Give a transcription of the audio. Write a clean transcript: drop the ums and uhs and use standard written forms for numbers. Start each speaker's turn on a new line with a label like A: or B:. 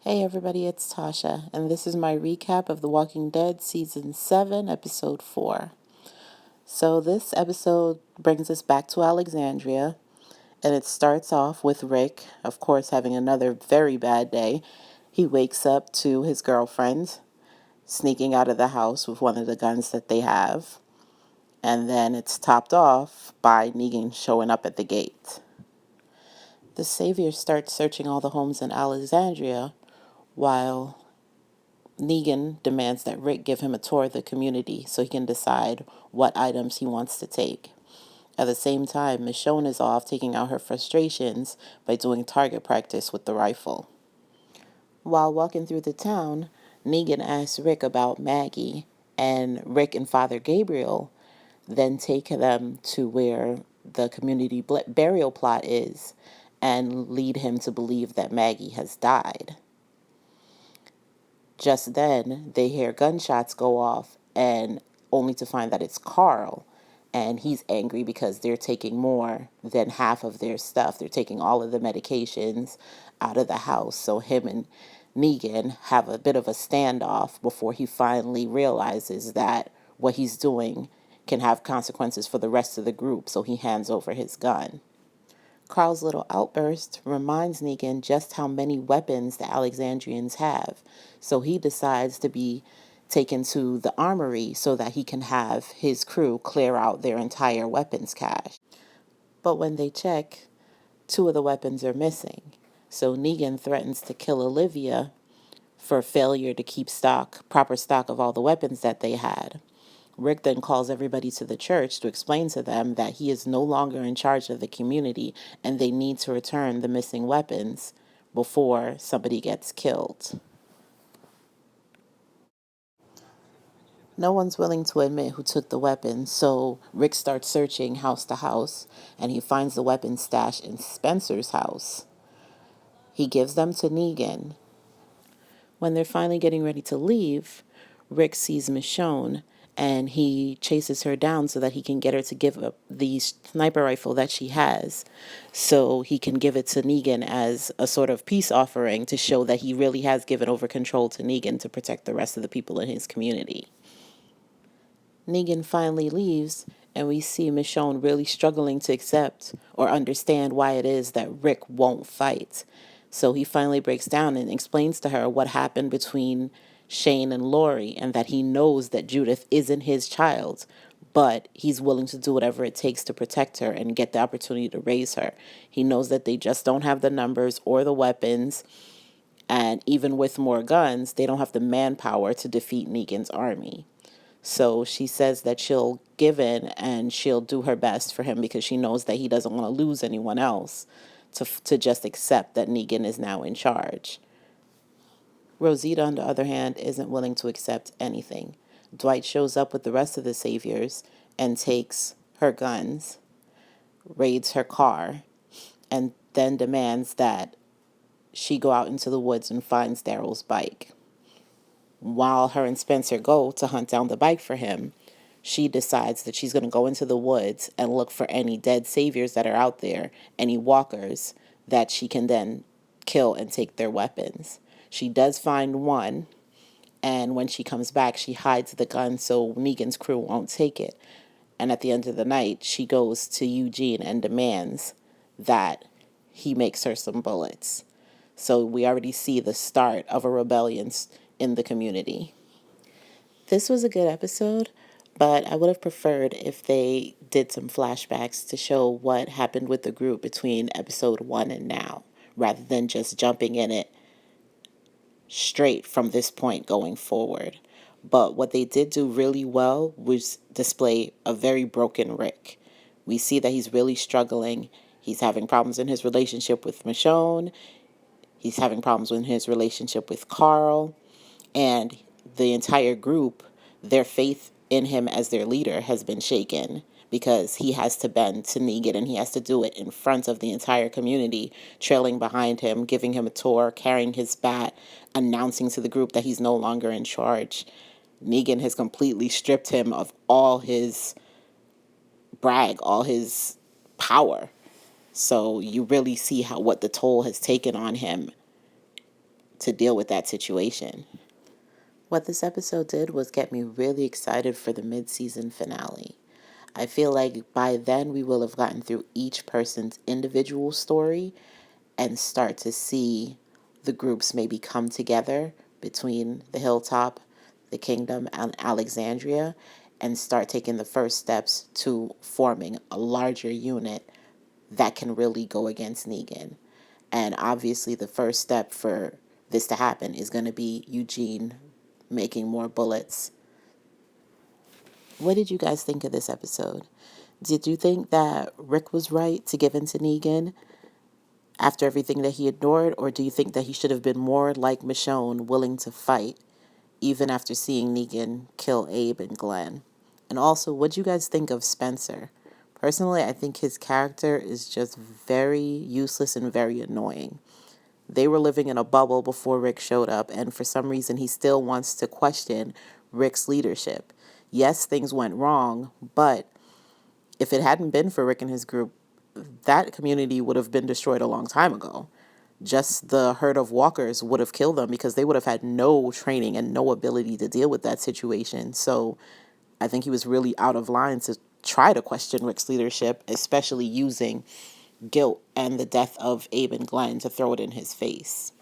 A: Hey everybody, it's Tasha, and this is my recap of The Walking Dead Season 7, Episode 4. So, this episode brings us back to Alexandria, and it starts off with Rick, of course, having another very bad day. He wakes up to his girlfriend sneaking out of the house with one of the guns that they have, and then it's topped off by Negan showing up at the gate. The Savior starts searching all the homes in Alexandria while Negan demands that Rick give him a tour of the community so he can decide what items he wants to take. At the same time, Michonne is off taking out her frustrations by doing target practice with the rifle. While walking through the town, Negan asks Rick about Maggie, and Rick and Father Gabriel then take them to where the community burial plot is and lead him to believe that Maggie has died. Just then, they hear gunshots go off, and only to find that it's Carl. And he's angry because they're taking more than half of their stuff. They're taking all of the medications out of the house. So him and Negan have a bit of a standoff before he finally realizes that what he's doing can have consequences for the rest of the group. So he hands over his gun. Carl's little outburst reminds Negan just how many weapons the Alexandrians have, so he decides to be taken to the armory so that he can have his crew clear out their entire weapons cache. But when they check, two of the weapons are missing, so Negan threatens to kill Olivia for failure to keep proper stock of all the weapons that they had. Rick then calls everybody to the church to explain to them that he is no longer in charge of the community and they need to return the missing weapons before somebody gets killed. No one's willing to admit who took the weapons, so Rick starts searching house to house and he finds the weapons stashed in Spencer's house. He gives them to Negan. When they're finally getting ready to leave, Rick sees Michonne and he chases her down so that he can get her to give up the sniper rifle that she has so he can give it to Negan as a sort of peace offering to show that he really has given over control to Negan to protect the rest of the people in his community. Negan finally leaves, and we see Michonne really struggling to accept or understand why it is that Rick won't fight. So he finally breaks down and explains to her what happened between Shane and Lori and that he knows that Judith isn't his child, but he's willing to do whatever it takes to protect her and get the opportunity to raise her. He knows that they just don't have the numbers or the weapons, and even with more guns, they don't have the manpower to defeat Negan's army. So she says that she'll give in and she'll do her best for him because she knows that he doesn't want to lose anyone else to just accept that Negan is now in charge. Rosita, on the other hand, isn't willing to accept anything. Dwight shows up with the rest of the saviors and takes her guns, raids her car, and then demands that she go out into the woods and finds Daryl's bike. While her and Spencer go to hunt down the bike for him, she decides that she's going to go into the woods and look for any dead saviors that are out there, any walkers that she can then kill and take their weapons. She does find one, and when she comes back, she hides the gun so Negan's crew won't take it. And at the end of the night, she goes to Eugene and demands that he makes her some bullets. So we already see the start of a rebellion in the community. This was a good episode, but I would have preferred if they did some flashbacks to show what happened with the group between episode 1 and now, rather than just jumping in it straight from this point going forward. But what they did do really well was display a very broken Rick. We see that he's really struggling. He's having problems in his relationship with Michonne. He's having problems with his relationship with Carl. And the entire group, their faith in him as their leader has been shaken because he has to bend to Negan and he has to do it in front of the entire community, trailing behind him, giving him a tour, carrying his bat, announcing to the group that he's no longer in charge. Negan has completely stripped him of all his all his power. So you really see what the toll has taken on him to deal with that situation. What this episode did was get me really excited for the mid-season finale. I feel like by then we will have gotten through each person's individual story and start to see the groups maybe come together between the Hilltop, the Kingdom, and Alexandria, and start taking the first steps to forming a larger unit that can really go against Negan. And obviously, the first step for this to happen is going to be Eugene making more bullets. What did you guys think of this episode? Did you think that Rick was right to give in to Negan after everything that he endured, or do you think that he should have been more like Michonne, willing to fight, even after seeing Negan kill Abe and Glenn? And also, what do you guys think of Spencer? Personally, I think his character is just very useless and very annoying. They were living in a bubble before Rick showed up, and for some reason, he still wants to question Rick's leadership. Yes, things went wrong, but if it hadn't been for Rick and his group, that community would have been destroyed a long time ago. Just the herd of walkers would have killed them because they would have had no training and no ability to deal with that situation. So I think he was really out of line to try to question Rick's leadership, especially using guilt and the death of Abe and Glenn to throw it in his face.